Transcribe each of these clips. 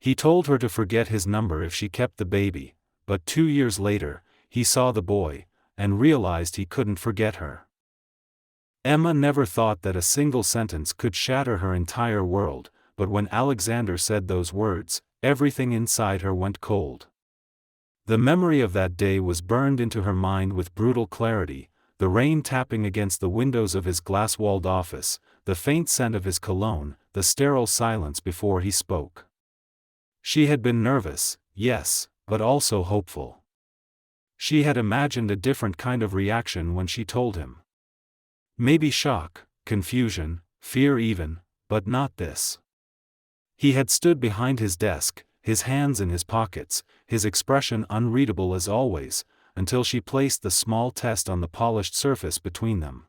He told her to forget his number if she kept the baby, but 2 years later, he saw the boy, and realized he couldn't forget her. Emma never thought that a single sentence could shatter her entire world, but when Alexander said those words, everything inside her went cold. The memory of that day was burned into her mind with brutal clarity, the rain tapping against the windows of his glass-walled office, the faint scent of his cologne, the sterile silence before he spoke. She had been nervous, yes, but also hopeful. She had imagined a different kind of reaction when she told him. Maybe shock, confusion, fear even, but not this. He had stood behind his desk, his hands in his pockets, his expression unreadable as always, until she placed the small test on the polished surface between them.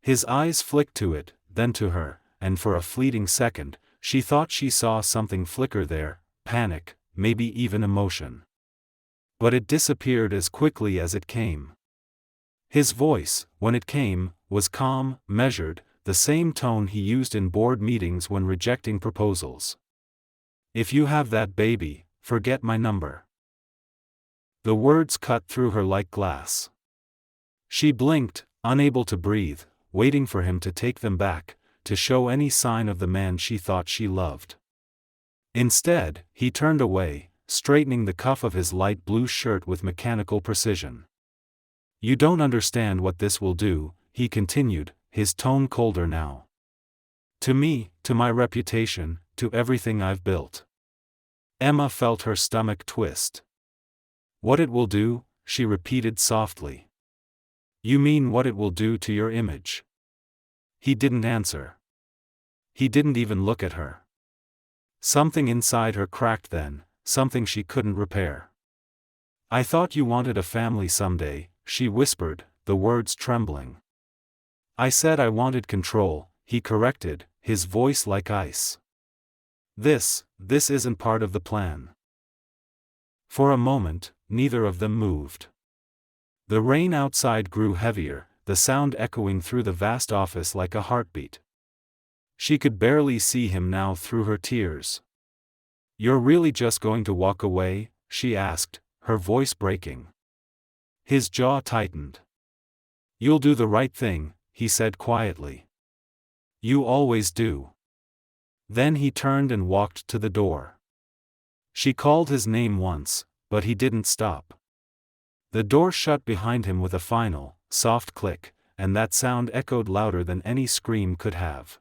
His eyes flicked to it, then to her, and for a fleeting second, she thought she saw something flicker there, panic, maybe even emotion. But it disappeared as quickly as it came. His voice, when it came, was calm, measured, the same tone he used in board meetings when rejecting proposals. "If you have that baby, forget my number." The words cut through her like glass. She blinked, unable to breathe, waiting for him to take them back, to show any sign of the man she thought she loved. Instead, he turned away, straightening the cuff of his light blue shirt with mechanical precision. "You don't understand what this will do," he continued, his tone colder now. "To me, to my reputation, to everything I've built." Emma felt her stomach twist. "What it will do?" she repeated softly. "You mean what it will do to your image?" He didn't answer. He didn't even look at her. Something inside her cracked then, something she couldn't repair. "I thought you wanted a family someday," she whispered, the words trembling. "I said I wanted control," he corrected, his voice like ice. This isn't part of the plan." For a moment, neither of them moved. The rain outside grew heavier, the sound echoing through the vast office like a heartbeat. She could barely see him now through her tears. "You're really just going to walk away?" she asked, her voice breaking. His jaw tightened. "You'll do the right thing," he said quietly. "You always do." Then he turned and walked to the door. She called his name once, but he didn't stop. The door shut behind him with a final, soft click, and that sound echoed louder than any scream could have.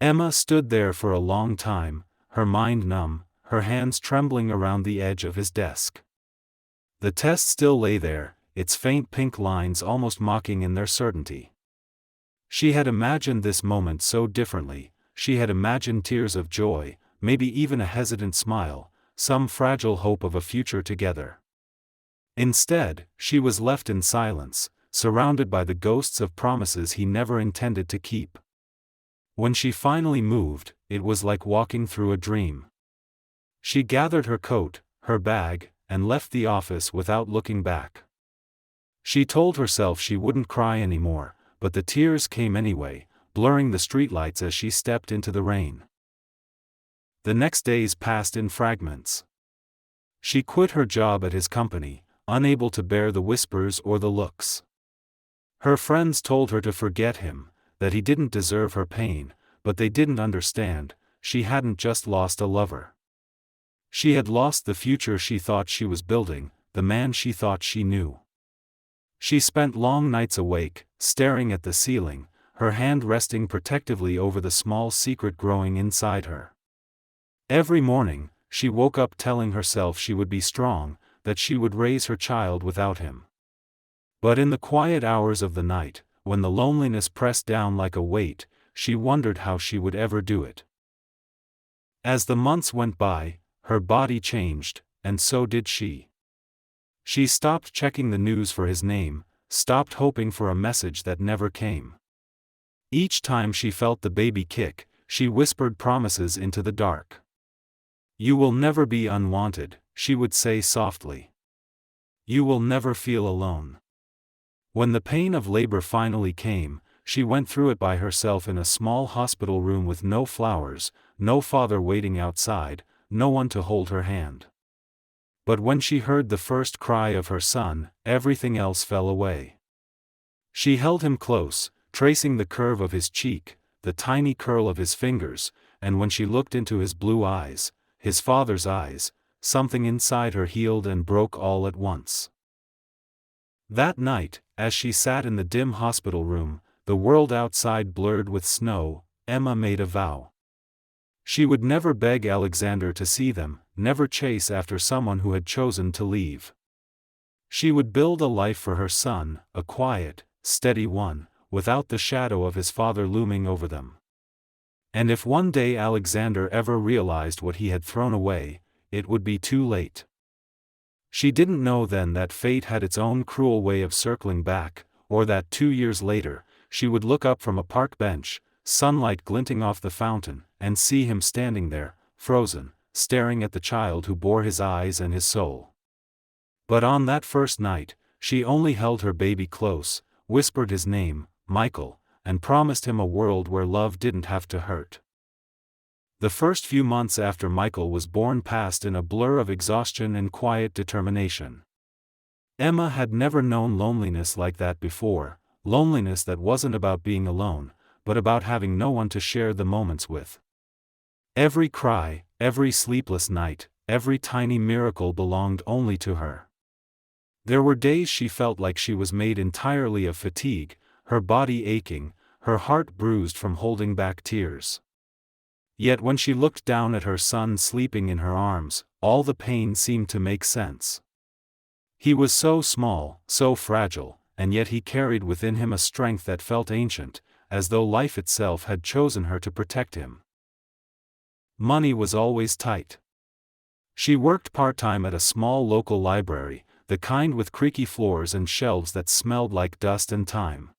Emma stood there for a long time, her mind numb, her hands trembling around the edge of his desk. The test still lay there, its faint pink lines almost mocking in their certainty. She had imagined this moment so differently, she had imagined tears of joy, maybe even a hesitant smile, some fragile hope of a future together. Instead, she was left in silence, surrounded by the ghosts of promises he never intended to keep. When she finally moved, it was like walking through a dream. She gathered her coat, her bag, and left the office without looking back. She told herself she wouldn't cry anymore, but the tears came anyway, blurring the streetlights as she stepped into the rain. The next days passed in fragments. She quit her job at his company, unable to bear the whispers or the looks. Her friends told her to forget him, that he didn't deserve her pain, but they didn't understand, she hadn't just lost a lover. She had lost the future she thought she was building, the man she thought she knew. She spent long nights awake, staring at the ceiling, her hand resting protectively over the small secret growing inside her. Every morning, she woke up telling herself she would be strong, that she would raise her child without him. But in the quiet hours of the night, when the loneliness pressed down like a weight, she wondered how she would ever do it. As the months went by, her body changed, and so did she. She stopped checking the news for his name, stopped hoping for a message that never came. Each time she felt the baby kick, she whispered promises into the dark. "You will never be unwanted," she would say softly. "You will never feel alone." When the pain of labor finally came, she went through it by herself in a small hospital room with no flowers, no father waiting outside, no one to hold her hand. But when she heard the first cry of her son, everything else fell away. She held him close, tracing the curve of his cheek, the tiny curl of his fingers, and when she looked into his blue eyes, his father's eyes, something inside her healed and broke all at once. That night, as she sat in the dim hospital room, the world outside blurred with snow, Emma made a vow. She would never beg Alexander to see them, never chase after someone who had chosen to leave. She would build a life for her son, a quiet, steady one, without the shadow of his father looming over them. And if one day Alexander ever realized what he had thrown away, it would be too late. She didn't know then that fate had its own cruel way of circling back, or that 2 years later, she would look up from a park bench, sunlight glinting off the fountain, and see him standing there, frozen, staring at the child who bore his eyes and his soul. But on that first night, she only held her baby close, whispered his name, Michael, and promised him a world where love didn't have to hurt. The first few months after Michael was born passed in a blur of exhaustion and quiet determination. Emma had never known loneliness like that before, loneliness that wasn't about being alone, but about having no one to share the moments with. Every cry, every sleepless night, every tiny miracle belonged only to her. There were days she felt like she was made entirely of fatigue, her body aching, her heart bruised from holding back tears. Yet when she looked down at her son sleeping in her arms, all the pain seemed to make sense. He was so small, so fragile, and yet he carried within him a strength that felt ancient, as though life itself had chosen her to protect him. Money was always tight. She worked part-time at a small local library, the kind with creaky floors and shelves that smelled like dust and time.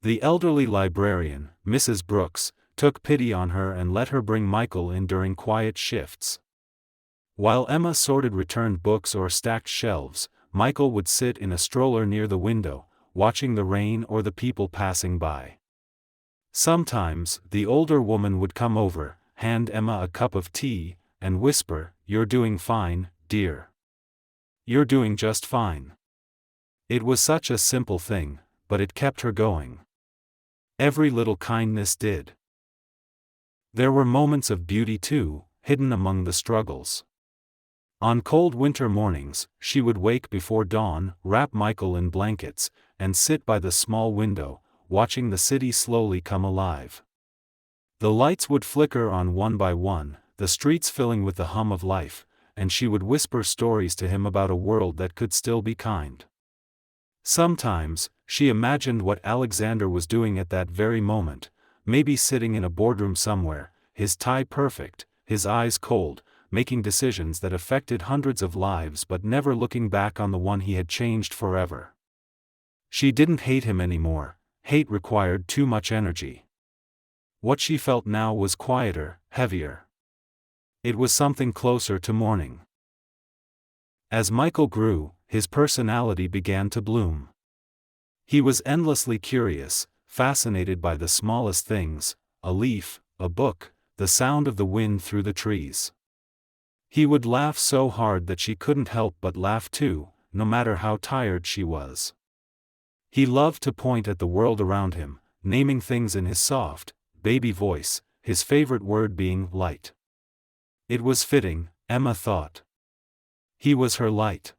The elderly librarian, Mrs. Brooks, took pity on her and let her bring Michael in during quiet shifts. While Emma sorted returned books or stacked shelves, Michael would sit in a stroller near the window, watching the rain or the people passing by. Sometimes, the older woman would come over, hand Emma a cup of tea, and whisper, "You're doing fine, dear. You're doing just fine." It was such a simple thing, but it kept her going. Every little kindness did. There were moments of beauty too, hidden among the struggles. On cold winter mornings, she would wake before dawn, wrap Michael in blankets, and sit by the small window, watching the city slowly come alive. The lights would flicker on one by one, the streets filling with the hum of life, and she would whisper stories to him about a world that could still be kind. Sometimes, she imagined what Alexander was doing at that very moment, maybe sitting in a boardroom somewhere, his tie perfect, his eyes cold, making decisions that affected hundreds of lives but never looking back on the one he had changed forever. She didn't hate him anymore, hate required too much energy. What she felt now was quieter, heavier. It was something closer to mourning. As Michael grew, his personality began to bloom. He was endlessly curious, fascinated by the smallest things, a leaf, a book, the sound of the wind through the trees. He would laugh so hard that she couldn't help but laugh too, no matter how tired she was. He loved to point at the world around him, naming things in his soft, baby voice, his favorite word being light. It was fitting, Emma thought. He was her light.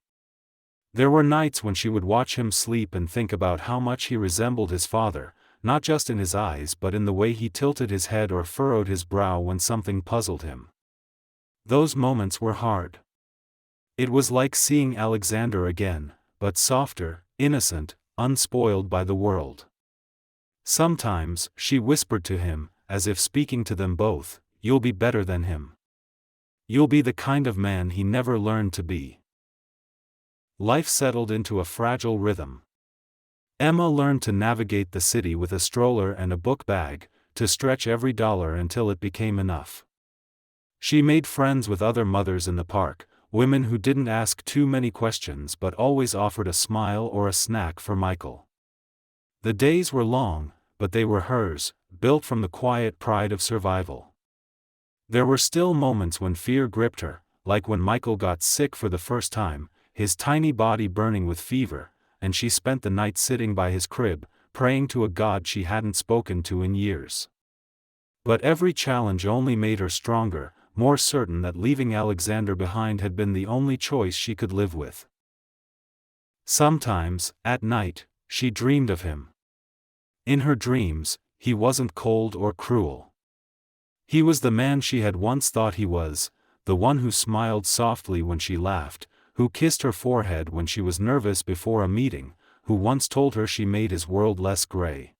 There were nights when she would watch him sleep and think about how much he resembled his father, not just in his eyes but in the way he tilted his head or furrowed his brow when something puzzled him. Those moments were hard. It was like seeing Alexander again, but softer, innocent, unspoiled by the world. Sometimes, she whispered to him, as if speaking to them both, "You'll be better than him. You'll be the kind of man he never learned to be." Life settled into a fragile rhythm. Emma learned to navigate the city with a stroller and a book bag, to stretch every dollar until it became enough. She made friends with other mothers in the park, women who didn't ask too many questions but always offered a smile or a snack for Michael. The days were long, but they were hers, built from the quiet pride of survival. There were still moments when fear gripped her, like when Michael got sick for the first time, his tiny body burning with fever, and she spent the night sitting by his crib, praying to a God she hadn't spoken to in years. But every challenge only made her stronger, more certain that leaving Alexander behind had been the only choice she could live with. Sometimes, at night, she dreamed of him. In her dreams, he wasn't cold or cruel. He was the man she had once thought he was, the one who smiled softly when she laughed, who kissed her forehead when she was nervous before a meeting, who once told her she made his world less gray.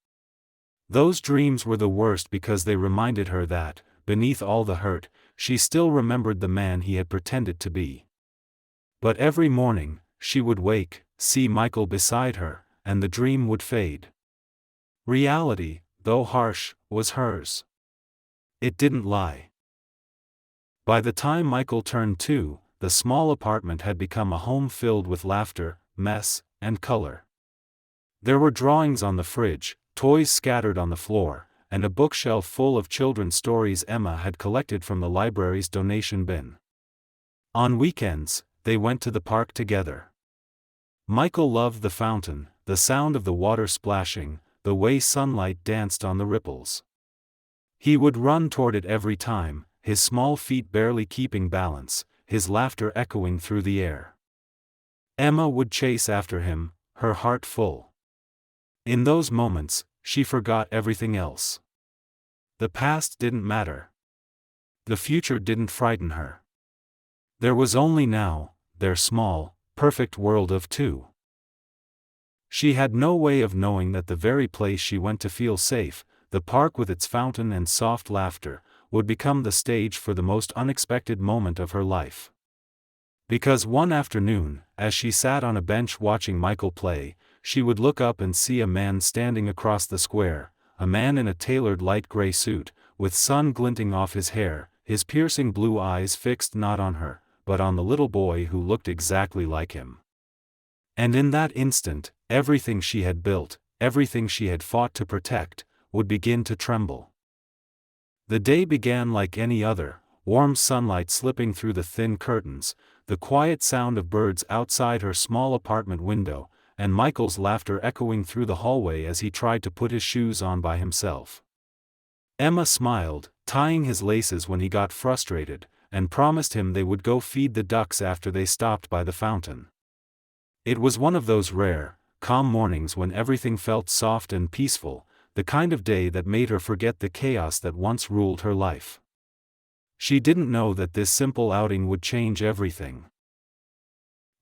Those dreams were the worst because they reminded her that, beneath all the hurt, she still remembered the man he had pretended to be. But every morning, she would wake, see Michael beside her, and the dream would fade. Reality, though harsh, was hers. It didn't lie. By the time Michael turned 2, the small apartment had become a home filled with laughter, mess, and color. There were drawings on the fridge, toys scattered on the floor, and a bookshelf full of children's stories Emma had collected from the library's donation bin. On weekends, they went to the park together. Michael loved the fountain, the sound of the water splashing, the way sunlight danced on the ripples. He would run toward it every time, his small feet barely keeping balance, his laughter echoing through the air. Emma would chase after him, her heart full. In those moments, she forgot everything else. The past didn't matter. The future didn't frighten her. There was only now, their small, perfect world of 2. She had no way of knowing that the very place she went to feel safe, the park with its fountain and soft laughter, would become the stage for the most unexpected moment of her life. Because one afternoon, as she sat on a bench watching Michael play, she would look up and see a man standing across the square, a man in a tailored light gray suit, with sun glinting off his hair, his piercing blue eyes fixed not on her, but on the little boy who looked exactly like him. And in that instant, everything she had built, everything she had fought to protect, would begin to tremble. The day began like any other, warm sunlight slipping through the thin curtains, the quiet sound of birds outside her small apartment window, and Michael's laughter echoing through the hallway as he tried to put his shoes on by himself. Emma smiled, tying his laces when he got frustrated, and promised him they would go feed the ducks after they stopped by the fountain. It was one of those rare, calm mornings when everything felt soft and peaceful, the kind of day that made her forget the chaos that once ruled her life. She didn't know that this simple outing would change everything.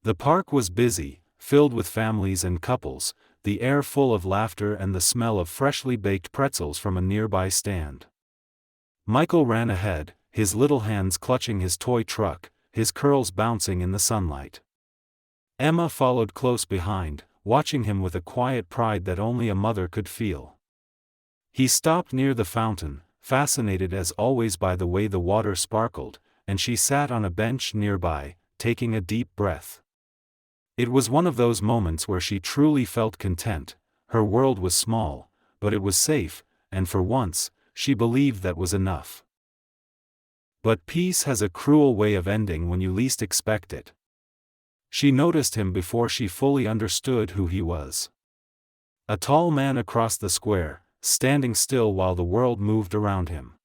The park was busy, filled with families and couples, the air full of laughter and the smell of freshly baked pretzels from a nearby stand. Michael ran ahead, his little hands clutching his toy truck, his curls bouncing in the sunlight. Emma followed close behind, watching him with a quiet pride that only a mother could feel. He stopped near the fountain, fascinated as always by the way the water sparkled, and she sat on a bench nearby, taking a deep breath. It was one of those moments where she truly felt content. Her world was small, but it was safe, and for once, she believed that was enough. But peace has a cruel way of ending when you least expect it. She noticed him before she fully understood who he was. A tall man across the square, standing still while the world moved around him.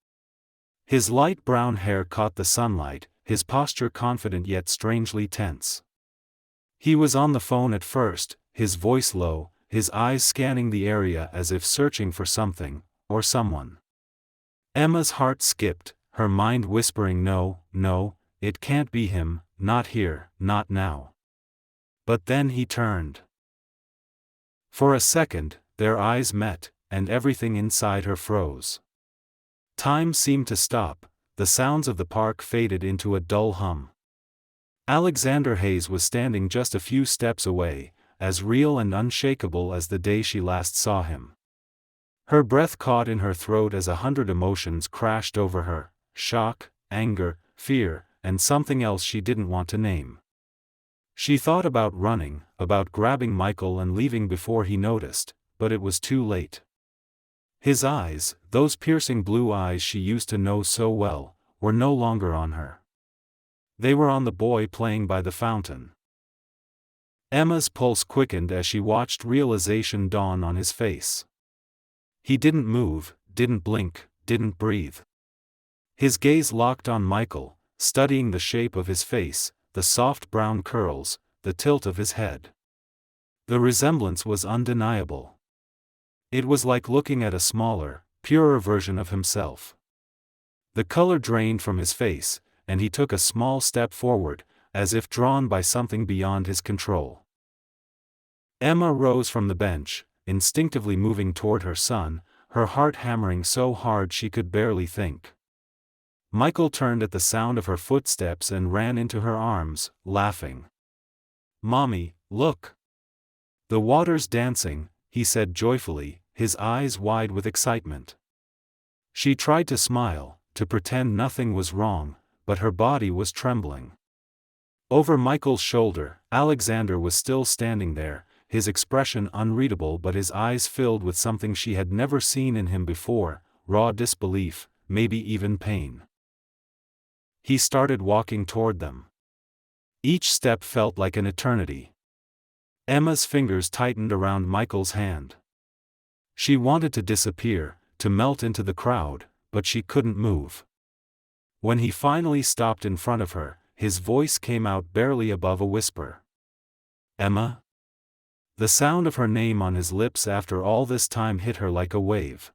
His light brown hair caught the sunlight, his posture confident yet strangely tense. He was on the phone at first, his voice low, his eyes scanning the area as if searching for something, or someone. Emma's heart skipped, her mind whispering no, no, it can't be him, not here, not now. But then he turned. For a second, their eyes met, and everything inside her froze. Time seemed to stop, the sounds of the park faded into a dull hum. Alexander Hayes was standing just a few steps away, as real and unshakable as the day she last saw him. Her breath caught in her throat as 100 emotions crashed over her, shock, anger, fear, and something else she didn't want to name. She thought about running, about grabbing Michael and leaving before he noticed, but it was too late. His eyes, those piercing blue eyes she used to know so well, were no longer on her. They were on the boy playing by the fountain. Emma's pulse quickened as she watched realization dawn on his face. He didn't move, didn't blink, didn't breathe. His gaze locked on Michael, studying the shape of his face, the soft brown curls, the tilt of his head. The resemblance was undeniable. It was like looking at a smaller, purer version of himself. The color drained from his face, and he took a small step forward, as if drawn by something beyond his control. Emma rose from the bench, instinctively moving toward her son, her heart hammering so hard she could barely think. Michael turned at the sound of her footsteps and ran into her arms, laughing. "Mommy, look! The water's dancing," he said joyfully, his eyes wide with excitement. She tried to smile, to pretend nothing was wrong, but her body was trembling. Over Michael's shoulder, Alexander was still standing there, his expression unreadable but his eyes filled with something she had never seen in him before, raw disbelief, maybe even pain. He started walking toward them. Each step felt like an eternity. Emma's fingers tightened around Michael's hand. She wanted to disappear, to melt into the crowd, but she couldn't move. When he finally stopped in front of her, his voice came out barely above a whisper. "Emma?" The sound of her name on his lips after all this time hit her like a wave.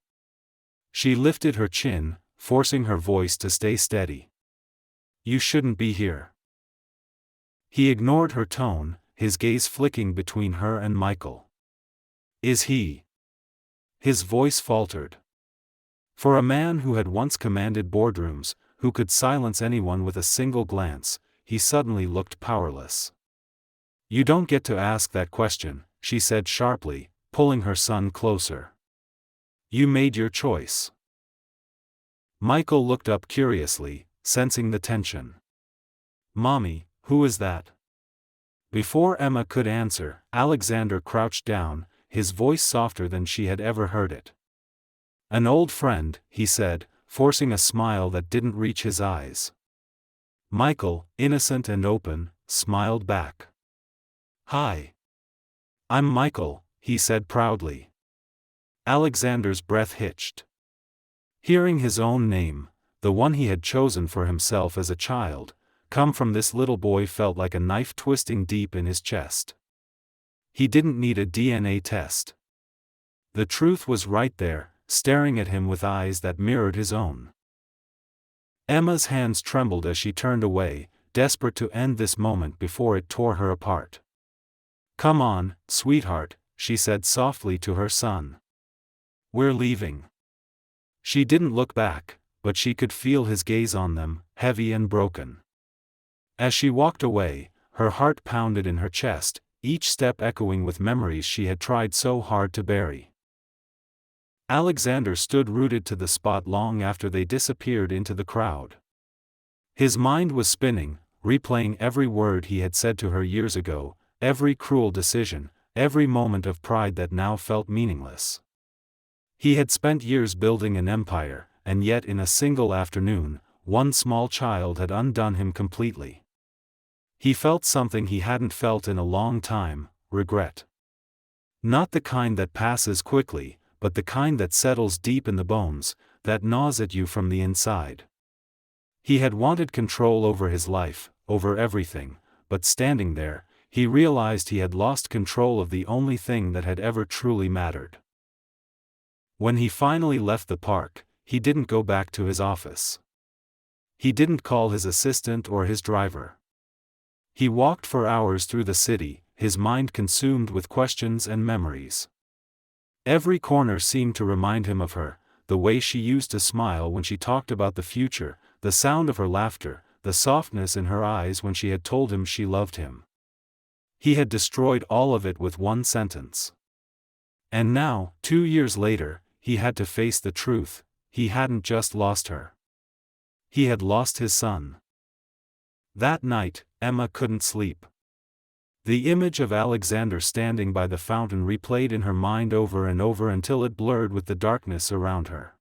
She lifted her chin, forcing her voice to stay steady. "You shouldn't be here." He ignored her tone, his gaze flicking between her and Michael. "Is he?" His voice faltered. For a man who had once commanded boardrooms, who could silence anyone with a single glance, he suddenly looked powerless. "You don't get to ask that question," she said sharply, pulling her son closer. "You made your choice." Michael looked up curiously, sensing the tension. "Mommy, who is that?" Before Emma could answer, Alexander crouched down, his voice softer than she had ever heard it. "An old friend," he said, forcing a smile that didn't reach his eyes. Michael, innocent and open, smiled back. "Hi. I'm Michael," he said proudly. Alexander's breath hitched. Hearing his own name, the one he had chosen for himself as a child, come from this little boy felt like a knife twisting deep in his chest. He didn't need a DNA test. The truth was right there, staring at him with eyes that mirrored his own. Emma's hands trembled as she turned away, desperate to end this moment before it tore her apart. "Come on, sweetheart," she said softly to her son. "We're leaving." She didn't look back, but she could feel his gaze on them, heavy and broken. As she walked away, her heart pounded in her chest, each step echoing with memories she had tried so hard to bury. Alexander stood rooted to the spot long after they disappeared into the crowd. His mind was spinning, replaying every word he had said to her years ago, every cruel decision, every moment of pride that now felt meaningless. He had spent years building an empire, and yet in a single afternoon, one small child had undone him completely. He felt something he hadn't felt in a long time, regret. Not the kind that passes quickly, but the kind that settles deep in the bones, that gnaws at you from the inside. He had wanted control over his life, over everything, but standing there, he realized he had lost control of the only thing that had ever truly mattered. When he finally left the park, he didn't go back to his office. He didn't call his assistant or his driver. He walked for hours through the city, his mind consumed with questions and memories. Every corner seemed to remind him of her, the way she used to smile when she talked about the future, the sound of her laughter, the softness in her eyes when she had told him she loved him. He had destroyed all of it with one sentence. And now, 2 years later, he had to face the truth: he hadn't just lost her. He had lost his son. That night, Emma couldn't sleep. The image of Alexander standing by the fountain replayed in her mind over and over until it blurred with the darkness around her.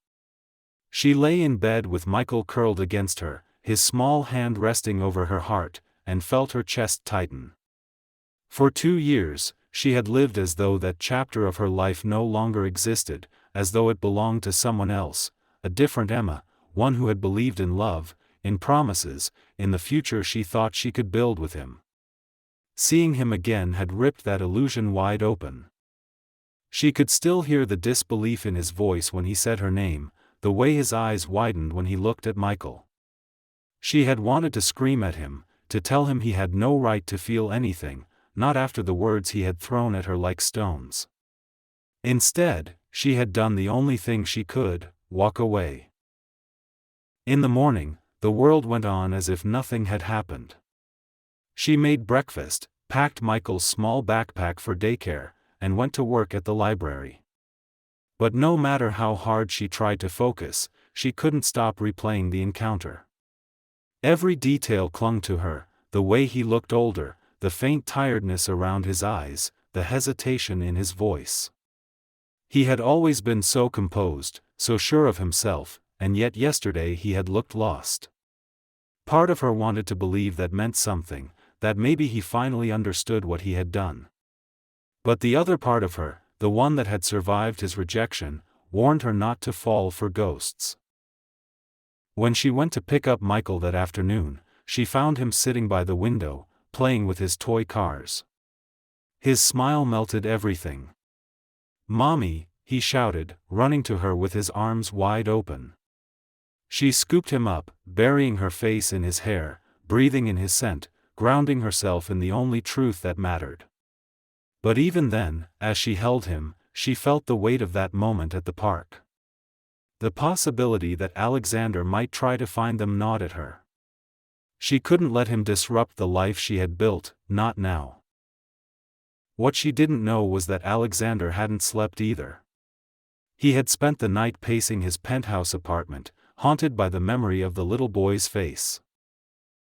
She lay in bed with Michael curled against her, his small hand resting over her heart, and felt her chest tighten. For 2 years, she had lived as though that chapter of her life no longer existed, as though it belonged to someone else, a different Emma, one who had believed in love, in promises, in the future she thought she could build with him. Seeing him again had ripped that illusion wide open. She could still hear the disbelief in his voice when he said her name, the way his eyes widened when he looked at Michael. She had wanted to scream at him, to tell him he had no right to feel anything, not after the words he had thrown at her like stones. Instead, she had done the only thing she could, walk away. In the morning, the world went on as if nothing had happened. She made breakfast, packed Michael's small backpack for daycare, and went to work at the library. But no matter how hard she tried to focus, she couldn't stop replaying the encounter. Every detail clung to her, the way he looked older, the faint tiredness around his eyes, the hesitation in his voice. He had always been so composed, so sure of himself, and yet yesterday he had looked lost. Part of her wanted to believe that meant something, that maybe he finally understood what he had done. But the other part of her, the one that had survived his rejection, warned her not to fall for ghosts. When she went to pick up Michael that afternoon, she found him sitting by the window, playing with his toy cars. His smile melted everything. "Mommy," he shouted, running to her with his arms wide open. She scooped him up, burying her face in his hair, breathing in his scent, grounding herself in the only truth that mattered. But even then, as she held him, she felt the weight of that moment at the park. The possibility that Alexander might try to find them gnawed at her. She couldn't let him disrupt the life she had built, not now. What she didn't know was that Alexander hadn't slept either. He had spent the night pacing his penthouse apartment, haunted by the memory of the little boy's face.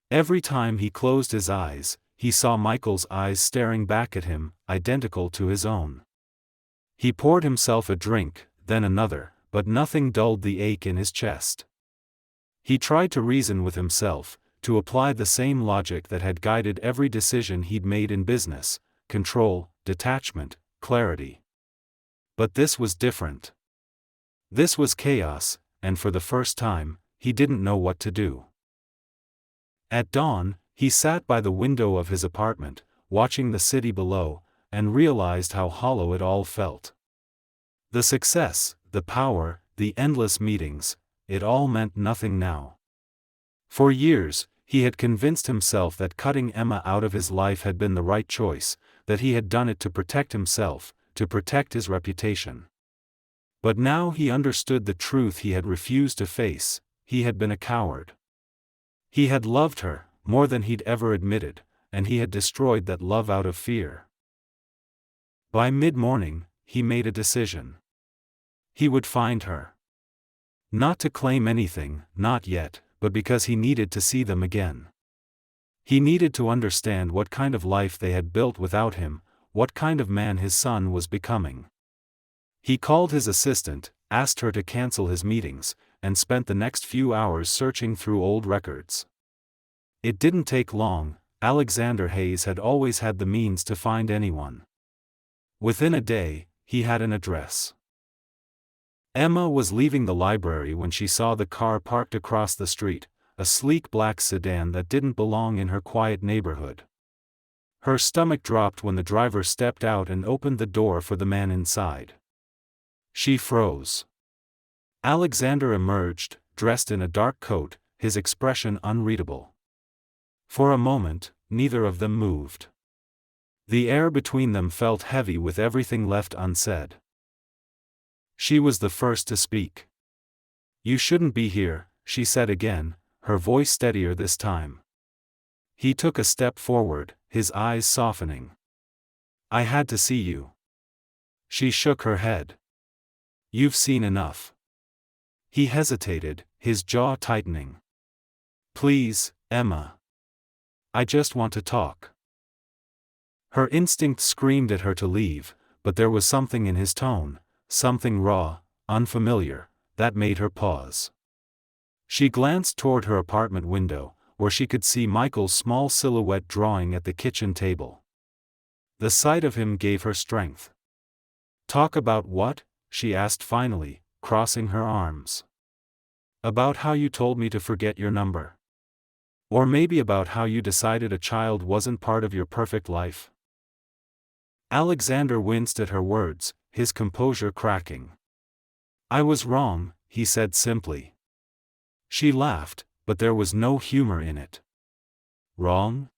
Every time he closed his eyes, he saw Michael's eyes staring back at him, identical to his own. He poured himself a drink, then another, but nothing dulled the ache in his chest. He tried to reason with himself, to apply the same logic that had guided every decision he'd made in business: control, detachment, clarity. But this was different. This was chaos, and for the first time, he didn't know what to do. At dawn, he sat by the window of his apartment, watching the city below, and realized how hollow it all felt. The success, the power, the endless meetings, it all meant nothing now. For years, he had convinced himself that cutting Emma out of his life had been the right choice, that he had done it to protect himself, to protect his reputation. But now he understood the truth he had refused to face: he had been a coward. He had loved her, more than he'd ever admitted, and he had destroyed that love out of fear. By mid-morning, he made a decision. He would find her. Not to claim anything, not yet, but because he needed to see them again. He needed to understand what kind of life they had built without him, what kind of man his son was becoming. He called his assistant, asked her to cancel his meetings, and spent the next few hours searching through old records. It didn't take long. Alexander Hayes had always had the means to find anyone. Within a day, he had an address. Emma was leaving the library when she saw the car parked across the street, a sleek black sedan that didn't belong in her quiet neighborhood. Her stomach dropped when the driver stepped out and opened the door for the man inside. She froze. Alexander emerged, dressed in a dark coat, his expression unreadable. For a moment, neither of them moved. The air between them felt heavy with everything left unsaid. She was the first to speak. "You shouldn't be here," she said again, her voice steadier this time. He took a step forward, his eyes softening. "I had to see you." She shook her head. "You've seen enough." He hesitated, his jaw tightening. "Please, Emma. I just want to talk." Her instinct screamed at her to leave, but there was something in his tone, something raw, unfamiliar, that made her pause. She glanced toward her apartment window, where she could see Michael's small silhouette drawing at the kitchen table. The sight of him gave her strength. "Talk about what?" she asked finally, crossing her arms. "About how you told me to forget your number. Or maybe about how you decided a child wasn't part of your perfect life." Alexander winced at her words, his composure cracking. "I was wrong," he said simply. She laughed, but there was no humor in it. "Wrong?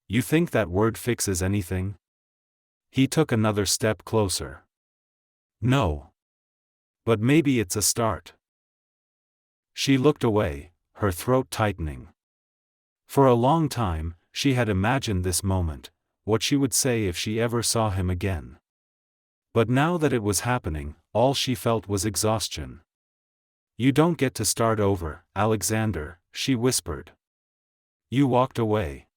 You think that word fixes anything?" He took another step closer. "No. But maybe it's a start." She looked away, her throat tightening. For a long time, she had imagined this moment, what she would say if she ever saw him again. But now that it was happening, all she felt was exhaustion. "You don't get to start over, Alexander," she whispered. "You walked away."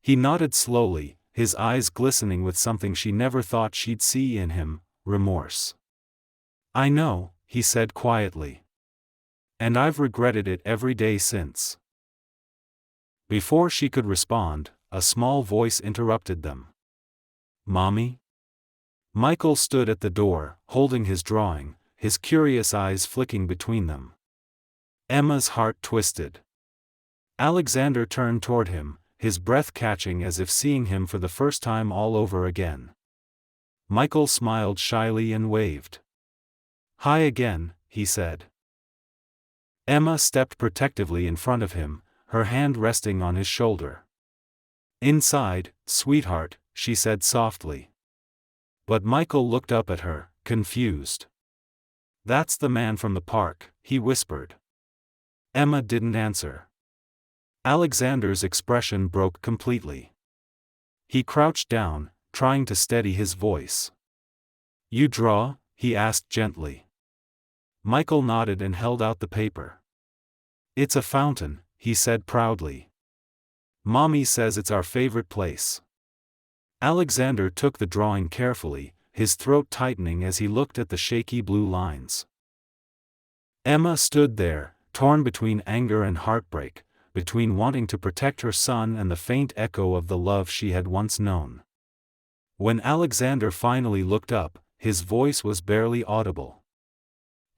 He nodded slowly, his eyes glistening with something she never thought she'd see in him, remorse. "I know," he said quietly. "And I've regretted it every day since." Before she could respond, a small voice interrupted them. "Mommy?" Michael stood at the door, holding his drawing, his curious eyes flicking between them. Emma's heart twisted. Alexander turned toward him, his breath catching as if seeing him for the first time all over again. Michael smiled shyly and waved. "Hi again," he said. Emma stepped protectively in front of him, her hand resting on his shoulder. "Inside, sweetheart," she said softly. But Michael looked up at her, confused. "That's the man from the park," he whispered. Emma didn't answer. Alexander's expression broke completely. He crouched down, trying to steady his voice. "You draw?" he asked gently. Michael nodded and held out the paper. "It's a fountain," he said proudly. "Mommy says it's our favorite place." Alexander took the drawing carefully, his throat tightening as he looked at the shaky blue lines. Emma stood there, torn between anger and heartbreak, between wanting to protect her son and the faint echo of the love she had once known. When Alexander finally looked up, his voice was barely audible.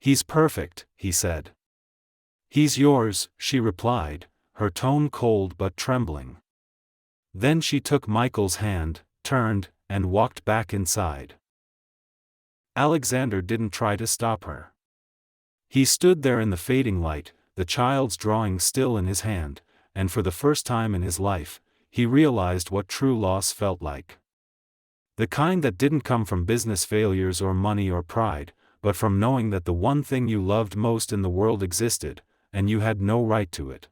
"He's perfect," he said. "He's yours," she replied, her tone cold but trembling. Then she took Michael's hand, turned, and walked back inside. Alexander didn't try to stop her. He stood there in the fading light, the child's drawing still in his hand, and for the first time in his life, he realized what true loss felt like. The kind that didn't come from business failures or money or pride, but from knowing that the one thing you loved most in the world existed, and you had no right to it.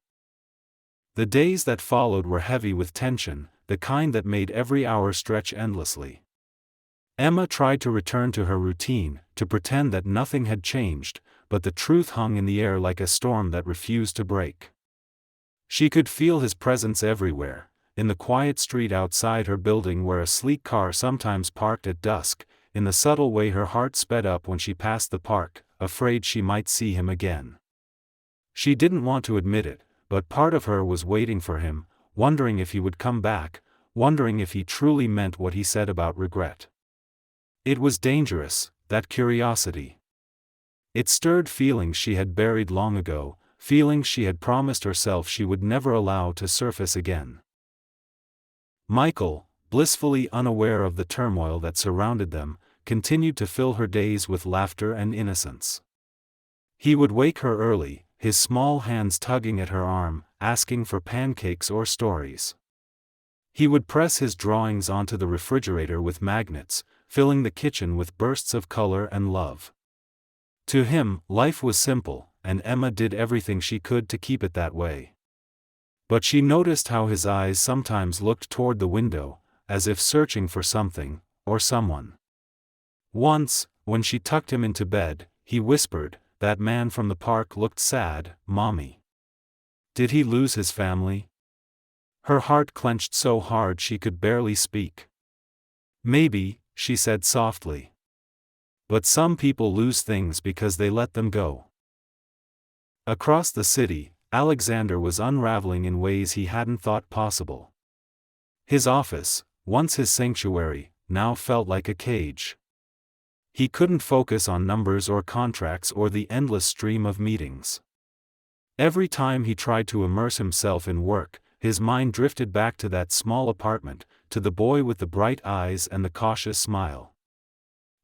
The days that followed were heavy with tension, the kind that made every hour stretch endlessly. Emma tried to return to her routine, to pretend that nothing had changed, but the truth hung in the air like a storm that refused to break. She could feel his presence everywhere, in the quiet street outside her building where a sleek car sometimes parked at dusk, in the subtle way her heart sped up when she passed the park, afraid she might see him again. She didn't want to admit it, but part of her was waiting for him, wondering if he would come back, wondering if he truly meant what he said about regret. It was dangerous, that curiosity. It stirred feelings she had buried long ago, feelings she had promised herself she would never allow to surface again. Michael, blissfully unaware of the turmoil that surrounded them, continued to fill her days with laughter and innocence. He would wake her early, his small hands tugging at her arm, asking for pancakes or stories. He would press his drawings onto the refrigerator with magnets, filling the kitchen with bursts of color and love. To him, life was simple, and Emma did everything she could to keep it that way. But she noticed how his eyes sometimes looked toward the window, as if searching for something, or someone. Once, when she tucked him into bed, he whispered, "That man from the park looked sad, Mommy. Did he lose his family?" Her heart clenched so hard she could barely speak. "Maybe," she said softly. "But some people lose things because they let them go." Across the city, Alexander was unraveling in ways he hadn't thought possible. His office, once his sanctuary, now felt like a cage. He couldn't focus on numbers or contracts or the endless stream of meetings. Every time he tried to immerse himself in work, his mind drifted back to that small apartment, to the boy with the bright eyes and the cautious smile.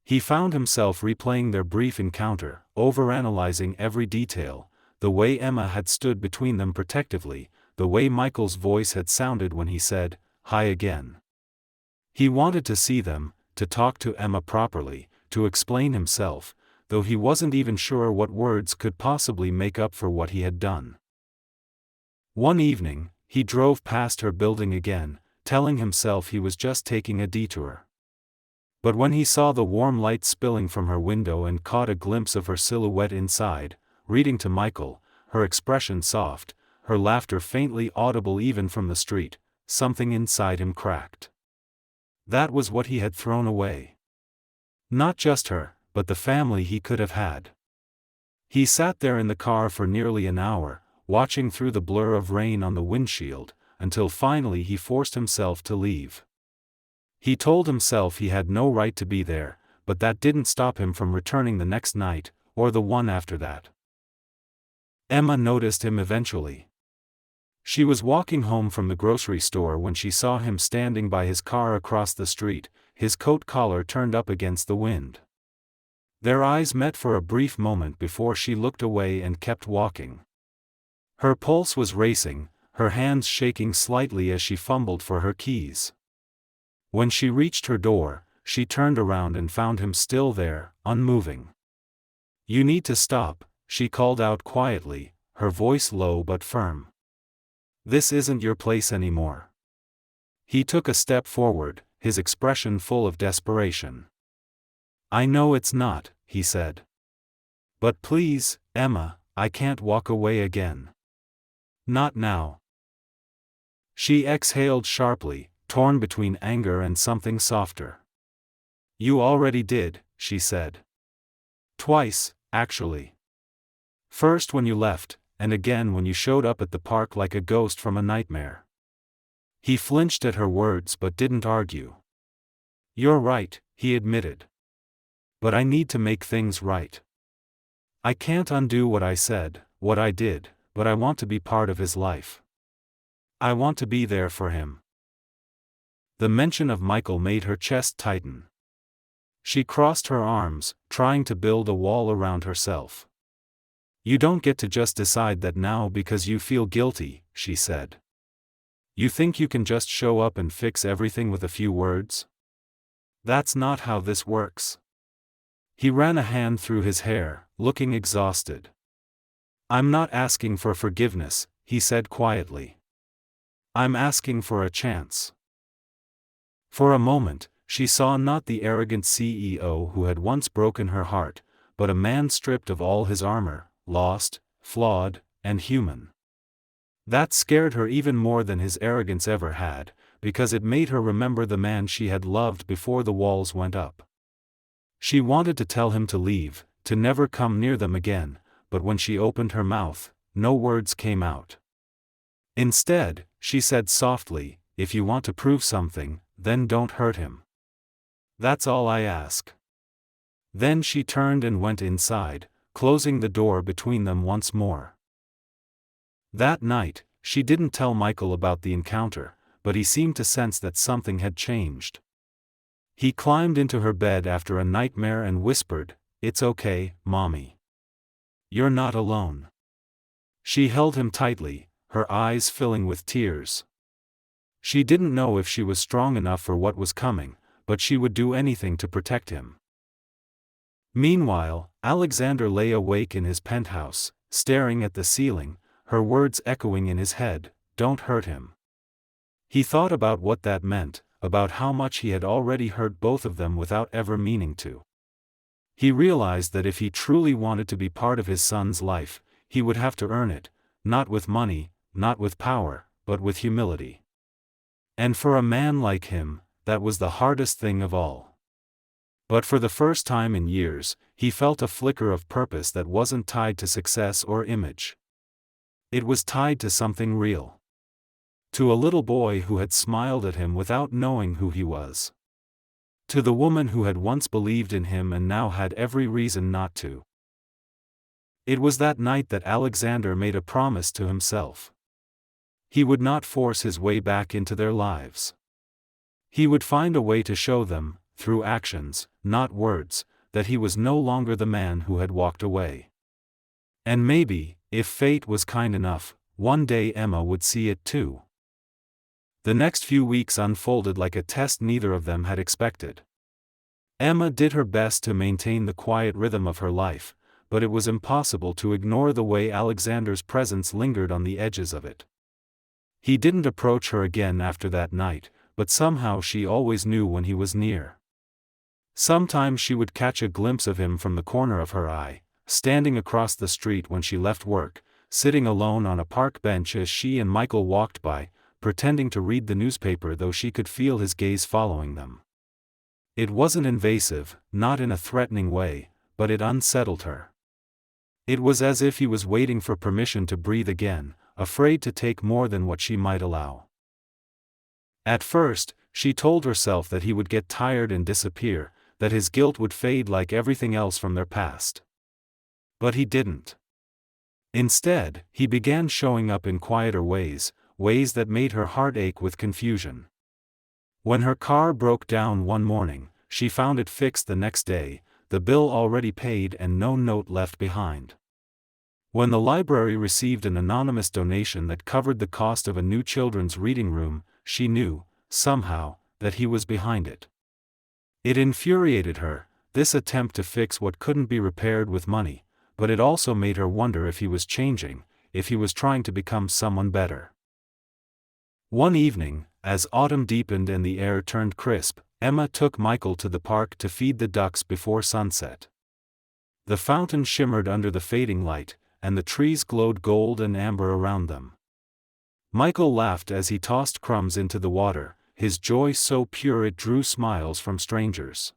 He found himself replaying their brief encounter, overanalyzing every detail, the way Emma had stood between them protectively, the way Michael's voice had sounded when he said, "Hi again." He wanted to see them, to talk to Emma properly, to explain himself, though he wasn't even sure what words could possibly make up for what he had done. One evening, he drove past her building again, telling himself he was just taking a detour. But when he saw the warm light spilling from her window and caught a glimpse of her silhouette inside, reading to Michael, her expression soft, her laughter faintly audible even from the street, something inside him cracked. That was what he had thrown away. Not just her, but the family he could have had. He sat there in the car for nearly an hour, watching through the blur of rain on the windshield, until finally he forced himself to leave. He told himself he had no right to be there, but that didn't stop him from returning the next night, or the one after that. Emma noticed him eventually. She was walking home from the grocery store when she saw him standing by his car across the street, his coat collar turned up against the wind. Their eyes met for a brief moment before she looked away and kept walking. Her pulse was racing, her hands shaking slightly as she fumbled for her keys. When she reached her door, she turned around and found him still there, unmoving. "You need to stop," she called out quietly, her voice low but firm. "This isn't your place anymore." He took a step forward, his expression full of desperation. "I know it's not," he said. "But please, Emma, I can't walk away again. Not now." She exhaled sharply, torn between anger and something softer. "You already did," she said. "Twice, actually. First when you left, and again when you showed up at the park like a ghost from a nightmare." He flinched at her words but didn't argue. "You're right," he admitted. "But I need to make things right. I can't undo what I said, what I did, but I want to be part of his life. I want to be there for him." The mention of Michael made her chest tighten. She crossed her arms, trying to build a wall around herself. "You don't get to just decide that now because you feel guilty," she said. "You think you can just show up and fix everything with a few words? That's not how this works." He ran a hand through his hair, looking exhausted. "I'm not asking for forgiveness," he said quietly. "I'm asking for a chance." For a moment, she saw not the arrogant CEO who had once broken her heart, but a man stripped of all his armor, lost, flawed, and human. That scared her even more than his arrogance ever had, because it made her remember the man she had loved before the walls went up. She wanted to tell him to leave, to never come near them again, but when she opened her mouth, no words came out. Instead, she said softly, "If you want to prove something, then don't hurt him. That's all I ask." Then she turned and went inside, closing the door between them once more. That night, she didn't tell Michael about the encounter, but he seemed to sense that something had changed. He climbed into her bed after a nightmare and whispered, "It's okay, Mommy. You're not alone." She held him tightly, her eyes filling with tears. She didn't know if she was strong enough for what was coming, but she would do anything to protect him. Meanwhile, Alexander lay awake in his penthouse, staring at the ceiling, her words echoing in his head, "Don't hurt him." He thought about what that meant, about how much he had already hurt both of them without ever meaning to. He realized that if he truly wanted to be part of his son's life, he would have to earn it, not with money, not with power, but with humility. And for a man like him, that was the hardest thing of all. But for the first time in years, he felt a flicker of purpose that wasn't tied to success or image. It was tied to something real. To a little boy who had smiled at him without knowing who he was. To the woman who had once believed in him and now had every reason not to. It was that night that Alexander made a promise to himself. He would not force his way back into their lives. He would find a way to show them, through actions, not words, that he was no longer the man who had walked away. And maybe, if fate was kind enough, one day Emma would see it too. The next few weeks unfolded like a test neither of them had expected. Emma did her best to maintain the quiet rhythm of her life, but it was impossible to ignore the way Alexander's presence lingered on the edges of it. He didn't approach her again after that night, but somehow she always knew when he was near. Sometimes she would catch a glimpse of him from the corner of her eye, standing across the street when she left work, sitting alone on a park bench as she and Michael walked by, pretending to read the newspaper though she could feel his gaze following them. It wasn't invasive, not in a threatening way, but it unsettled her. It was as if he was waiting for permission to breathe again, afraid to take more than what she might allow. At first, she told herself that he would get tired and disappear, that his guilt would fade like everything else from their past. But he didn't. Instead, he began showing up in quieter ways, ways that made her heart ache with confusion. When her car broke down one morning, she found it fixed the next day, the bill already paid and no note left behind. When the library received an anonymous donation that covered the cost of a new children's reading room, she knew, somehow, that he was behind it. It infuriated her, this attempt to fix what couldn't be repaired with money, but it also made her wonder if he was changing, if he was trying to become someone better. One evening, as autumn deepened and the air turned crisp, Emma took Michael to the park to feed the ducks before sunset. The fountain shimmered under the fading light, and the trees glowed gold and amber around them. Michael laughed as he tossed crumbs into the water, his joy so pure it drew smiles from strangers.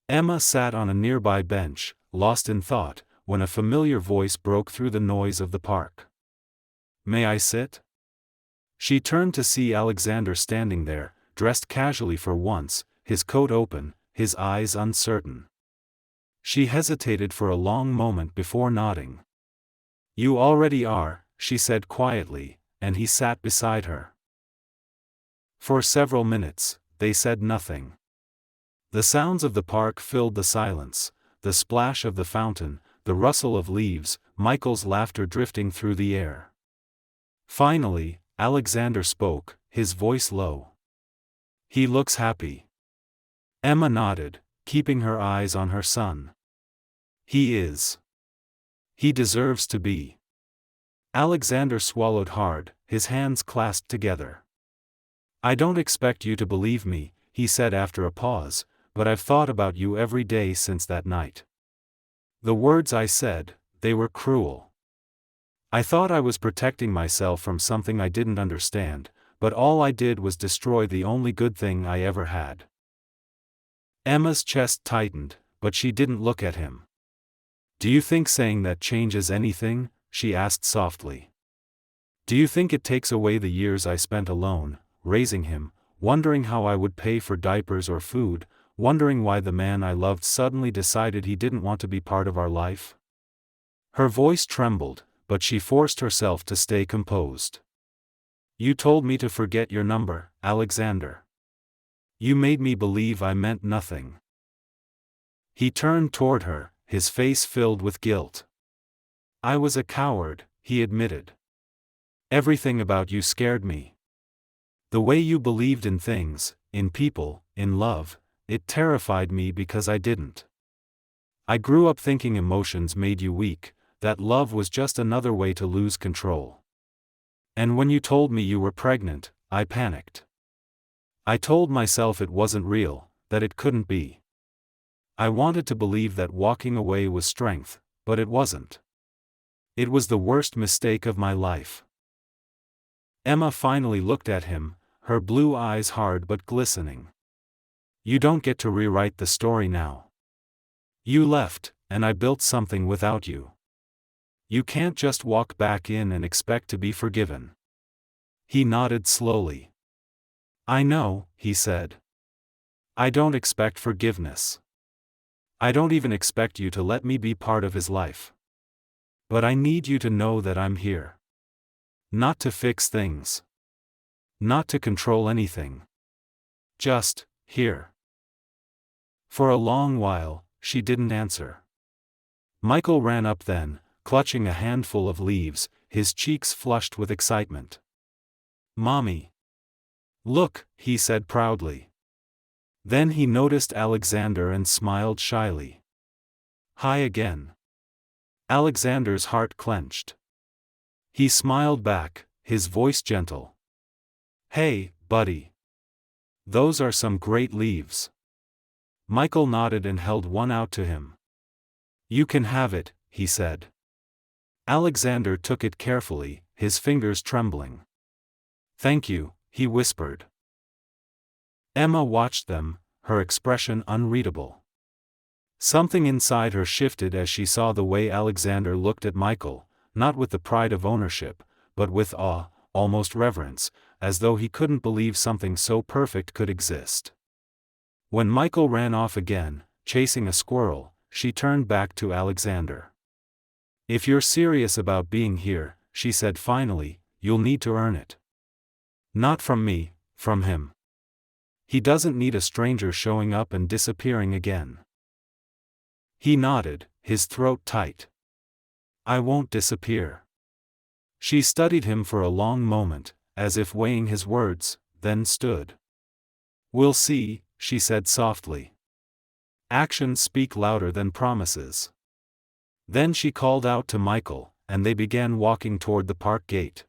Emma sat on a nearby bench, lost in thought, when a familiar voice broke through the noise of the park. "May I sit?" She turned to see Alexander standing there, dressed casually for once, his coat open, his eyes uncertain. She hesitated for a long moment before nodding. "You already are," she said quietly, and he sat beside her. For several minutes, they said nothing. The sounds of the park filled the silence, the splash of the fountain, the rustle of leaves, Michael's laughter drifting through the air. Finally, Alexander spoke, his voice low. "He looks happy." Emma nodded, keeping her eyes on her son. "He is. He deserves to be." Alexander swallowed hard, his hands clasped together. "I don't expect you to believe me," he said after a pause, "but I've thought about you every day since that night. The words I said, they were cruel. I thought I was protecting myself from something I didn't understand, but all I did was destroy the only good thing I ever had." Emma's chest tightened, but she didn't look at him. "Do you think saying that changes anything?" she asked softly. "Do you think it takes away the years I spent alone, raising him, wondering how I would pay for diapers or food, wondering why the man I loved suddenly decided he didn't want to be part of our life?" Her voice trembled, but she forced herself to stay composed. "You told me to forget your number, Alexander. You made me believe I meant nothing." He turned toward her, his face filled with guilt. "I was a coward," he admitted. "Everything about you scared me. The way you believed in things, in people, in love, it terrified me because I didn't. I grew up thinking emotions made you weak, that love was just another way to lose control. And when you told me you were pregnant, I panicked. I told myself it wasn't real, that it couldn't be. I wanted to believe that walking away was strength, but it wasn't. It was the worst mistake of my life." Emma finally looked at him, her blue eyes hard but glistening. You don't get to rewrite the story now. You left, and I built something without you. You can't just walk back in and expect to be forgiven. He nodded slowly. I know, he said. I don't expect forgiveness. I don't even expect you to let me be part of his life. But I need you to know that I'm here. Not to fix things. Not to control anything. Just, here. For a long while, she didn't answer. Michael ran up then, clutching a handful of leaves, his cheeks flushed with excitement. Mommy. Look, he said proudly. Then he noticed Alexander and smiled shyly. Hi again. Alexander's heart clenched. He smiled back, his voice gentle. Hey, buddy. Those are some great leaves. Michael nodded and held one out to him. You can have it, he said. Alexander took it carefully, his fingers trembling. Thank you, he whispered. Emma watched them, her expression unreadable. Something inside her shifted as she saw the way Alexander looked at Michael, not with the pride of ownership, but with awe, almost reverence, as though he couldn't believe something so perfect could exist. When Michael ran off again, chasing a squirrel, she turned back to Alexander. If you're serious about being here, she said finally, you'll need to earn it. Not from me, from him. He doesn't need a stranger showing up and disappearing again. He nodded, his throat tight. I won't disappear. She studied him for a long moment, as if weighing his words, then stood. We'll see, she said softly. Actions speak louder than promises. Then she called out to Michael, and they began walking toward the park gate.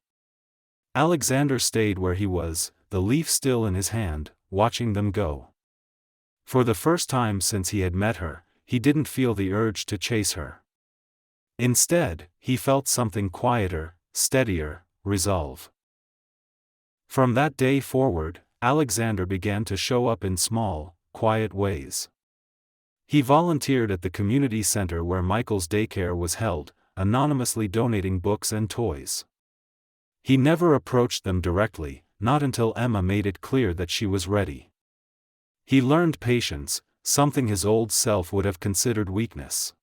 Alexander stayed where he was, the leaf still in his hand, watching them go. For the first time since he had met her, he didn't feel the urge to chase her. Instead, he felt something quieter, steadier, resolve. From that day forward, Alexander began to show up in small, quiet ways. He volunteered at the community center where Michael's daycare was held, anonymously donating books and toys. He never approached them directly, not until Emma made it clear that she was ready. He learned patience, something his old self would have considered weakness.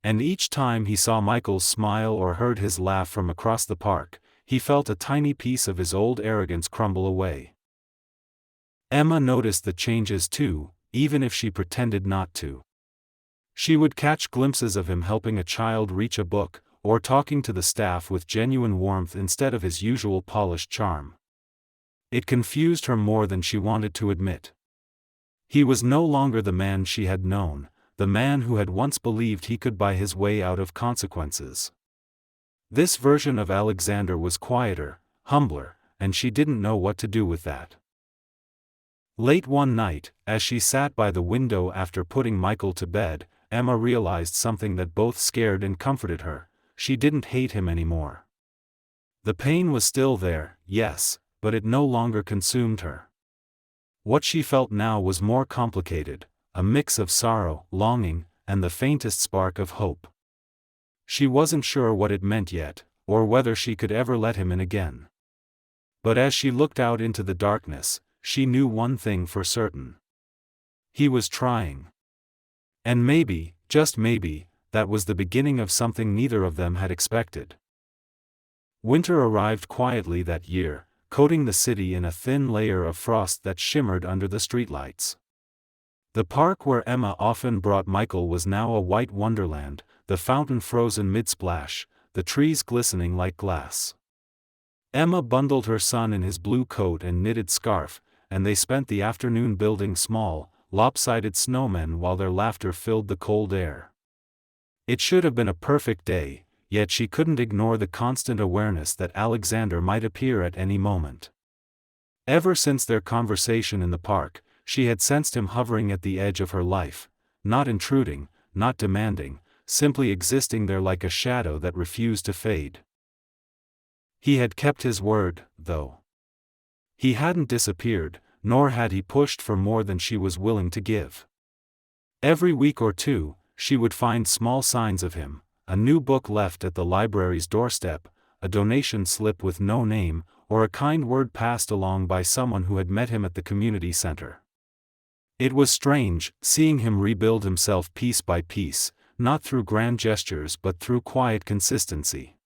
And each time he saw Michael smile or heard his laugh from across the park, he felt a tiny piece of his old arrogance crumble away. Emma noticed the changes too, even if she pretended not to. She would catch glimpses of him helping a child reach a book, or talking to the staff with genuine warmth instead of his usual polished charm. It confused her more than she wanted to admit. He was no longer the man she had known, the man who had once believed he could buy his way out of consequences. This version of Alexander was quieter, humbler, and she didn't know what to do with that. Late one night, as she sat by the window after putting Michael to bed, Emma realized something that both scared and comforted her: she didn't hate him anymore. The pain was still there, yes, but it no longer consumed her. What she felt now was more complicated, a mix of sorrow, longing, and the faintest spark of hope. She wasn't sure what it meant yet, or whether she could ever let him in again. But as she looked out into the darkness, she knew one thing for certain. He was trying. And maybe, just maybe, that was the beginning of something neither of them had expected. Winter arrived quietly that year, coating the city in a thin layer of frost that shimmered under the streetlights. The park where Emma often brought Michael was now a white wonderland, the fountain frozen mid-splash, the trees glistening like glass. Emma bundled her son in his blue coat and knitted scarf, and they spent the afternoon building small, lopsided snowmen while their laughter filled the cold air. It should have been a perfect day, yet she couldn't ignore the constant awareness that Alexander might appear at any moment. Ever since their conversation in the park, she had sensed him hovering at the edge of her life, not intruding, not demanding, simply existing there like a shadow that refused to fade. He had kept his word, though. He hadn't disappeared, nor had he pushed for more than she was willing to give. Every week or two, she would find small signs of him, a new book left at the library's doorstep, a donation slip with no name, or a kind word passed along by someone who had met him at the community center. It was strange, seeing him rebuild himself piece by piece, not through grand gestures but through quiet consistency.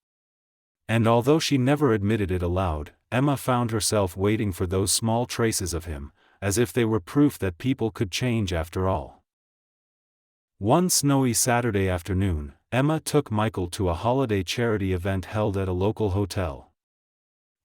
And although she never admitted it aloud, Emma found herself waiting for those small traces of him, as if they were proof that people could change after all. One snowy Saturday afternoon, Emma took Michael to a holiday charity event held at a local hotel.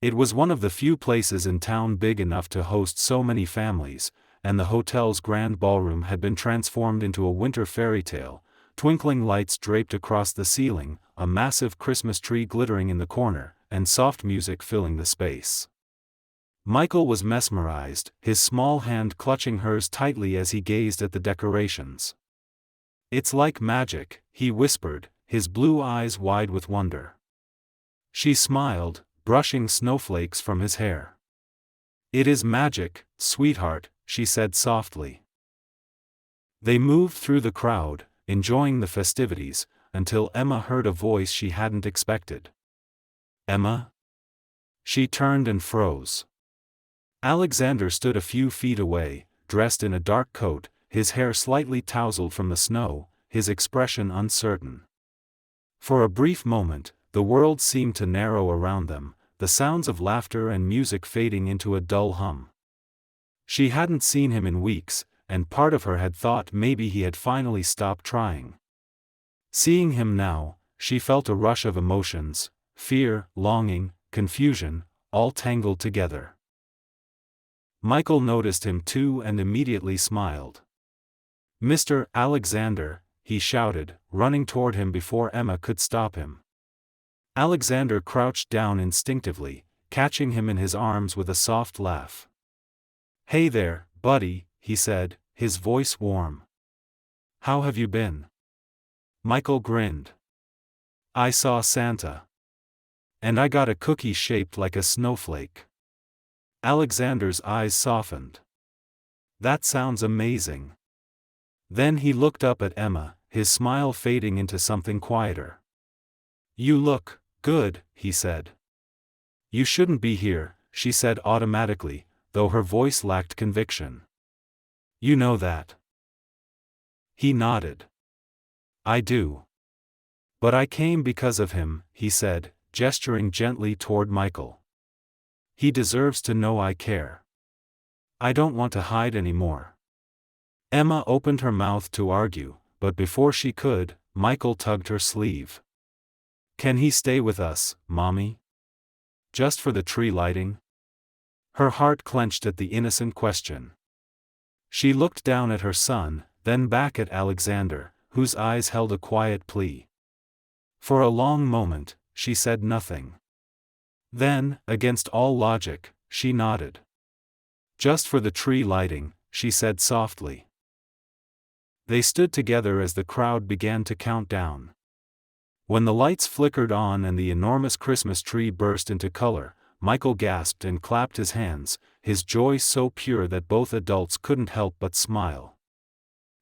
It was one of the few places in town big enough to host so many families, and the hotel's grand ballroom had been transformed into a winter fairy tale, twinkling lights draped across the ceiling, a massive Christmas tree glittering in the corner, and soft music filling the space. Michael was mesmerized, his small hand clutching hers tightly as he gazed at the decorations. "It's like magic," he whispered, his blue eyes wide with wonder. She smiled, brushing snowflakes from his hair. "It is magic, sweetheart," she said softly. They moved through the crowd, enjoying the festivities, until Emma heard a voice she hadn't expected. "Emma?" She turned and froze. Alexander stood a few feet away, dressed in a dark coat, his hair slightly tousled from the snow, his expression uncertain. For a brief moment, the world seemed to narrow around them, the sounds of laughter and music fading into a dull hum. She hadn't seen him in weeks, and part of her had thought maybe he had finally stopped trying. Seeing him now, she felt a rush of emotions, fear, longing, confusion, all tangled together. Michael noticed him too and immediately smiled. "Mr. Alexander," he shouted, running toward him before Emma could stop him. Alexander crouched down instinctively, catching him in his arms with a soft laugh. "Hey there, buddy," he said, his voice warm. "How have you been?" Michael grinned. "I saw Santa. And I got a cookie shaped like a snowflake." Alexander's eyes softened. "That sounds amazing." Then he looked up at Emma, his smile fading into something quieter. "You look good," he said. "You shouldn't be here," she said automatically, though her voice lacked conviction. "You know that." He nodded. "I do. But I came because of him," he said, gesturing gently toward Michael. "He deserves to know I care. I don't want to hide anymore." Emma opened her mouth to argue, but before she could, Michael tugged her sleeve. "Can he stay with us, Mommy? Just for the tree lighting?" Her heart clenched at the innocent question. She looked down at her son, then back at Alexander, whose eyes held a quiet plea. For a long moment, she said nothing. Then, against all logic, she nodded. "Just for the tree lighting," she said softly. They stood together as the crowd began to count down. When the lights flickered on and the enormous Christmas tree burst into color, Michael gasped and clapped his hands, his joy so pure that both adults couldn't help but smile.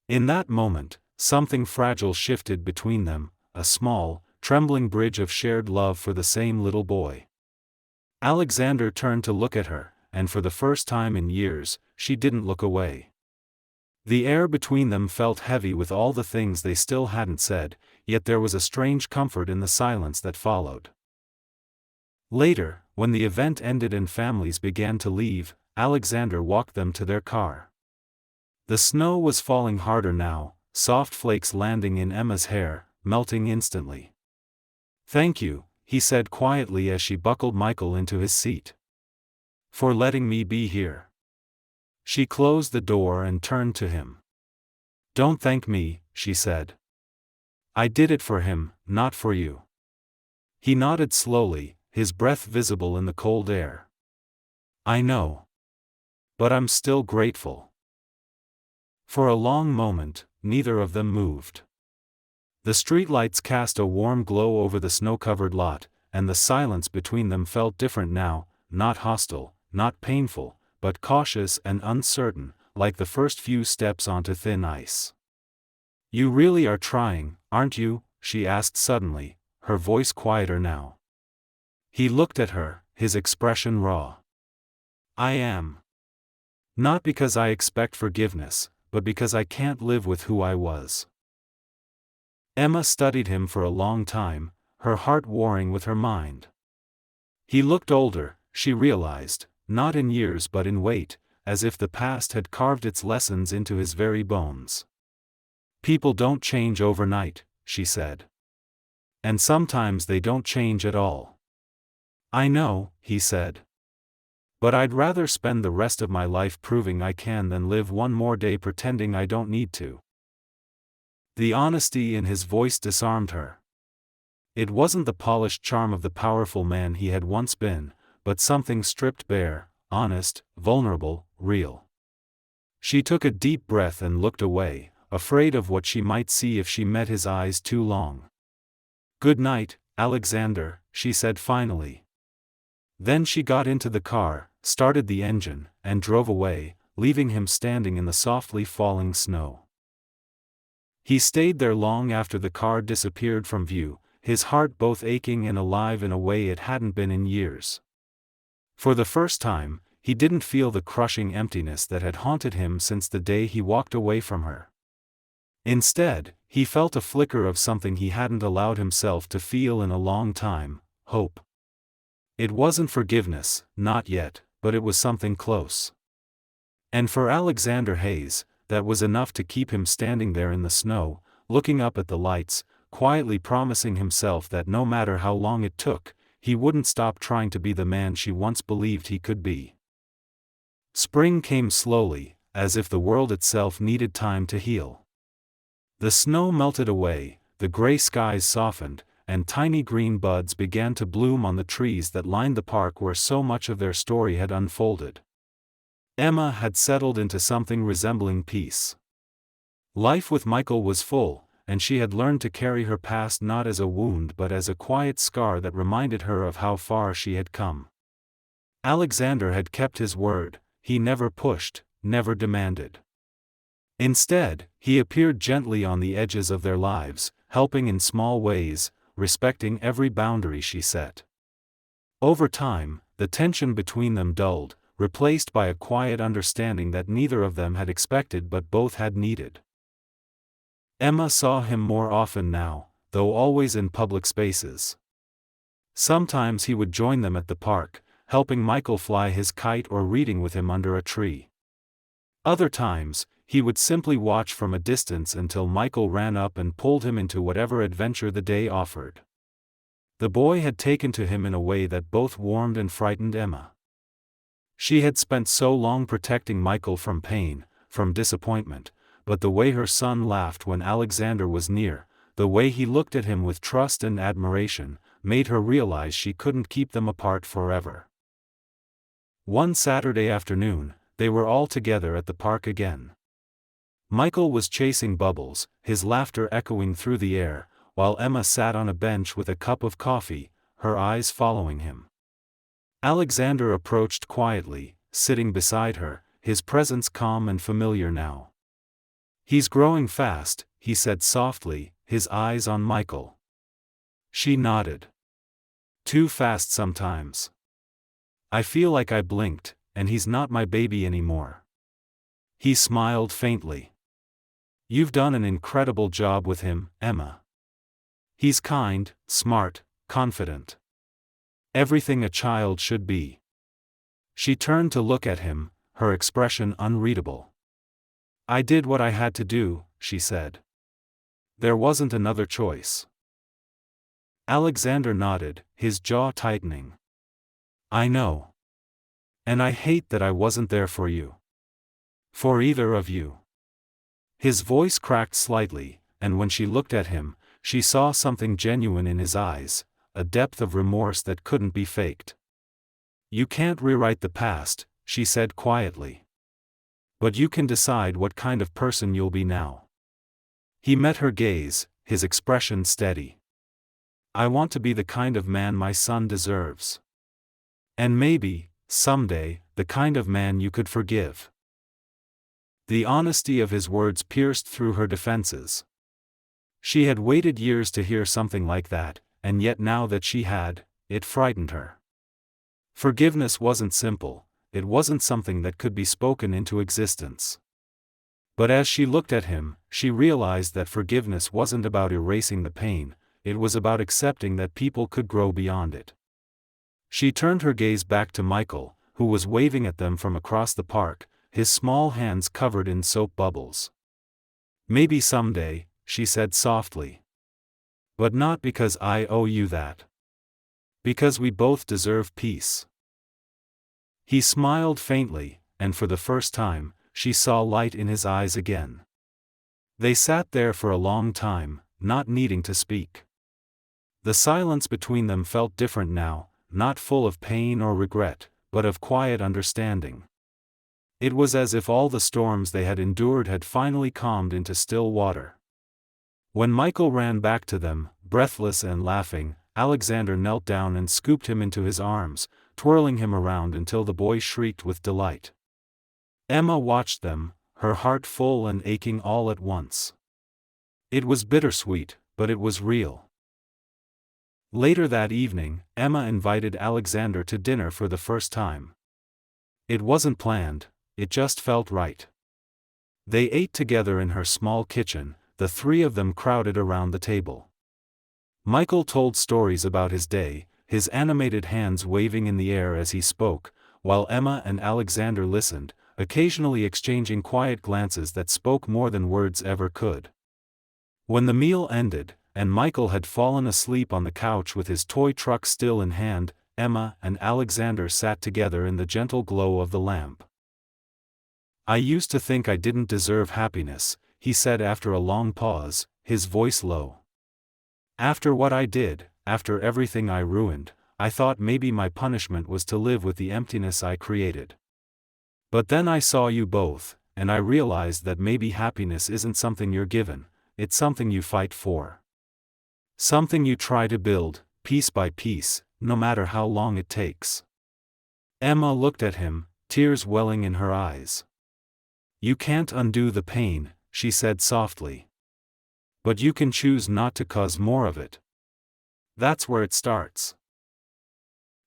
In that moment, something fragile shifted between them, a small, trembling bridge of shared love for the same little boy. Alexander turned to look at her, and for the first time in years, she didn't look away. The air between them felt heavy with all the things they still hadn't said, yet there was a strange comfort in the silence that followed. Later, when the event ended and families began to leave, Alexander walked them to their car. The snow was falling harder now, soft flakes landing in Emma's hair, melting instantly. "Thank you," he said quietly as she buckled Michael into his seat. "For letting me be here." She closed the door and turned to him. "Don't thank me," she said. "I did it for him, not for you." He nodded slowly, his breath visible in the cold air. "I know. But I'm still grateful." For a long moment, neither of them moved. The streetlights cast a warm glow over the snow-covered lot, and the silence between them felt different now, not hostile, not painful, but cautious and uncertain, like the first few steps onto thin ice. "You really are trying, aren't you?" she asked suddenly, her voice quieter now. He looked at her, his expression raw. "I am. Not because I expect forgiveness, but because I can't live with who I was." Emma studied him for a long time, her heart warring with her mind. He looked older, she realized, not in years but in weight, as if the past had carved its lessons into his very bones. "People don't change overnight," she said. "And sometimes they don't change at all." "I know," he said. "But I'd rather spend the rest of my life proving I can than live one more day pretending I don't need to." The honesty in his voice disarmed her. It wasn't the polished charm of the powerful man he had once been, but something stripped bare, honest, vulnerable, real. She took a deep breath and looked away, afraid of what she might see if she met his eyes too long. "Good night, Alexander," she said finally. Then she got into the car, started the engine, and drove away, leaving him standing in the softly falling snow. He stayed there long after the car disappeared from view, his heart both aching and alive in a way it hadn't been in years. For the first time, he didn't feel the crushing emptiness that had haunted him since the day he walked away from her. Instead, he felt a flicker of something he hadn't allowed himself to feel in a long time: hope. It wasn't forgiveness, not yet, but it was something close. And for Alexander Hayes, that was enough to keep him standing there in the snow, looking up at the lights, quietly promising himself that no matter how long it took, he wouldn't stop trying to be the man she once believed he could be. Spring came slowly, as if the world itself needed time to heal. The snow melted away, the gray skies softened, and tiny green buds began to bloom on the trees that lined the park where so much of their story had unfolded. Emma had settled into something resembling peace. Life with Michael was full, and she had learned to carry her past not as a wound but as a quiet scar that reminded her of how far she had come. Alexander had kept his word, he never pushed, never demanded. Instead, he appeared gently on the edges of their lives, helping in small ways, respecting every boundary she set. Over time, the tension between them dulled, replaced by a quiet understanding that neither of them had expected but both had needed. Emma saw him more often now, though always in public spaces. Sometimes he would join them at the park, helping Michael fly his kite or reading with him under a tree. Other times, he would simply watch from a distance until Michael ran up and pulled him into whatever adventure the day offered. The boy had taken to him in a way that both warmed and frightened Emma. She had spent so long protecting Michael from pain, from disappointment, but the way her son laughed when Alexander was near, the way he looked at him with trust and admiration, made her realize she couldn't keep them apart forever. One Saturday afternoon, they were all together at the park again. Michael was chasing bubbles, his laughter echoing through the air, while Emma sat on a bench with a cup of coffee, her eyes following him. Alexander approached quietly, sitting beside her, his presence calm and familiar now. "He's growing fast," he said softly, his eyes on Michael. She nodded. "Too fast sometimes. I feel like I blinked, and he's not my baby anymore." He smiled faintly. "You've done an incredible job with him, Emma. He's kind, smart, confident. Everything a child should be." She turned to look at him, her expression unreadable. "I did what I had to do," she said. "There wasn't another choice." Alexander nodded, his jaw tightening. "I know. And I hate that I wasn't there for you. For either of you." His voice cracked slightly, and when she looked at him, she saw something genuine in his eyes, a depth of remorse that couldn't be faked. "You can't rewrite the past," she said quietly. "But you can decide what kind of person you'll be now." He met her gaze, his expression steady. "I want to be the kind of man my son deserves. And maybe, someday, the kind of man you could forgive. The honesty of his words pierced through her defenses. She had waited years to hear something like that, and yet now that she had, it frightened her. Forgiveness wasn't simple, it wasn't something that could be spoken into existence. But as she looked at him, she realized that forgiveness wasn't about erasing the pain, it was about accepting that people could grow beyond it. She turned her gaze back to Michael, who was waving at them from across the park, his small hands covered in soap bubbles. "Maybe someday," she said softly. "But not because I owe you that. Because we both deserve peace." He smiled faintly, and for the first time, she saw light in his eyes again. They sat there for a long time, not needing to speak. The silence between them felt different now, not full of pain or regret, but of quiet understanding. It was as if all the storms they had endured had finally calmed into still water. When Michael ran back to them, breathless and laughing, Alexander knelt down and scooped him into his arms, twirling him around until the boy shrieked with delight. Emma watched them, her heart full and aching all at once. It was bittersweet, but it was real. Later that evening, Emma invited Alexander to dinner for the first time. It wasn't planned, it just felt right. They ate together in her small kitchen, the three of them crowded around the table. Michael told stories about his day, his animated hands waving in the air as he spoke, while Emma and Alexander listened, occasionally exchanging quiet glances that spoke more than words ever could. When the meal ended, and Michael had fallen asleep on the couch with his toy truck still in hand, Emma and Alexander sat together in the gentle glow of the lamp. "I used to think I didn't deserve happiness," he said after a long pause, his voice low. "After what I did, after everything I ruined, I thought maybe my punishment was to live with the emptiness I created. But then I saw you both, and I realized that maybe happiness isn't something you're given, it's something you fight for. Something you try to build, piece by piece, no matter how long it takes." Emma looked at him, tears welling in her eyes. "You can't undo the pain," she said softly. "But you can choose not to cause more of it. That's where it starts."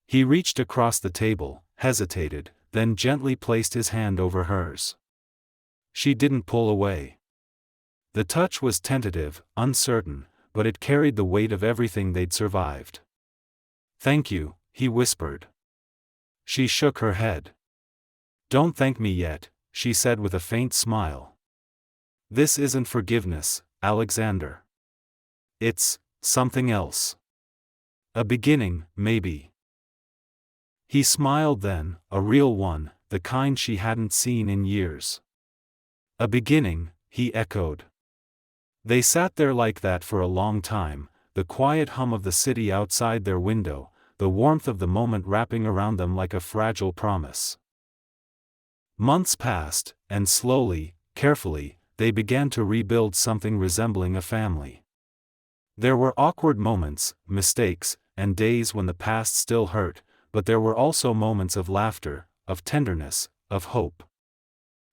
He reached across the table, hesitated, then gently placed his hand over hers. She didn't pull away. The touch was tentative, uncertain, but it carried the weight of everything they'd survived. "Thank you," he whispered. She shook her head. "Don't thank me yet," she said with a faint smile. "This isn't forgiveness, Alexander. It's something else. A beginning, maybe." He smiled then, a real one, the kind she hadn't seen in years. "A beginning," he echoed. They sat there like that for a long time, the quiet hum of the city outside their window, the warmth of the moment wrapping around them like a fragile promise. Months passed, and slowly, carefully, they began to rebuild something resembling a family. There were awkward moments, mistakes, and days when the past still hurt, but there were also moments of laughter, of tenderness, of hope.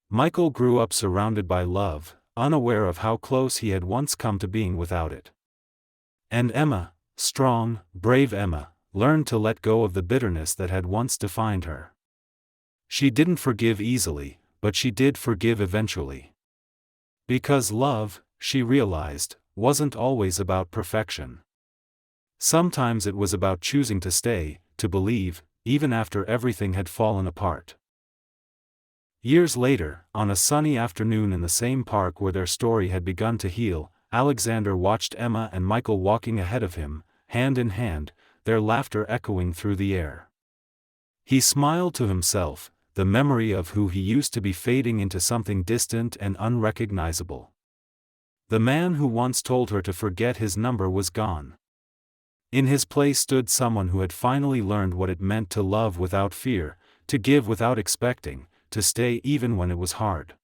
Michael grew up surrounded by love, unaware of how close he had once come to being without it. And Emma, strong, brave Emma, learned to let go of the bitterness that had once defined her. She didn't forgive easily, but she did forgive eventually. Because love, she realized, wasn't always about perfection. Sometimes it was about choosing to stay, to believe, even after everything had fallen apart. Years later, on a sunny afternoon in the same park where their story had begun to heal, Alexander watched Emma and Michael walking ahead of him, hand in hand, their laughter echoing through the air. He smiled to himself, the memory of who he used to be fading into something distant and unrecognizable. The man who once told her to forget his number was gone. In his place stood someone who had finally learned what it meant to love without fear, to give without expecting, to stay even when it was hard.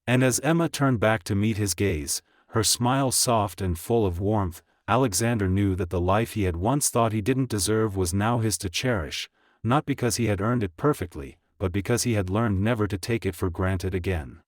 And as Emma turned back to meet his gaze, her smile soft and full of warmth, Alexander knew that the life he had once thought he didn't deserve was now his to cherish, not because he had earned it perfectly, but because he had learned never to take it for granted again.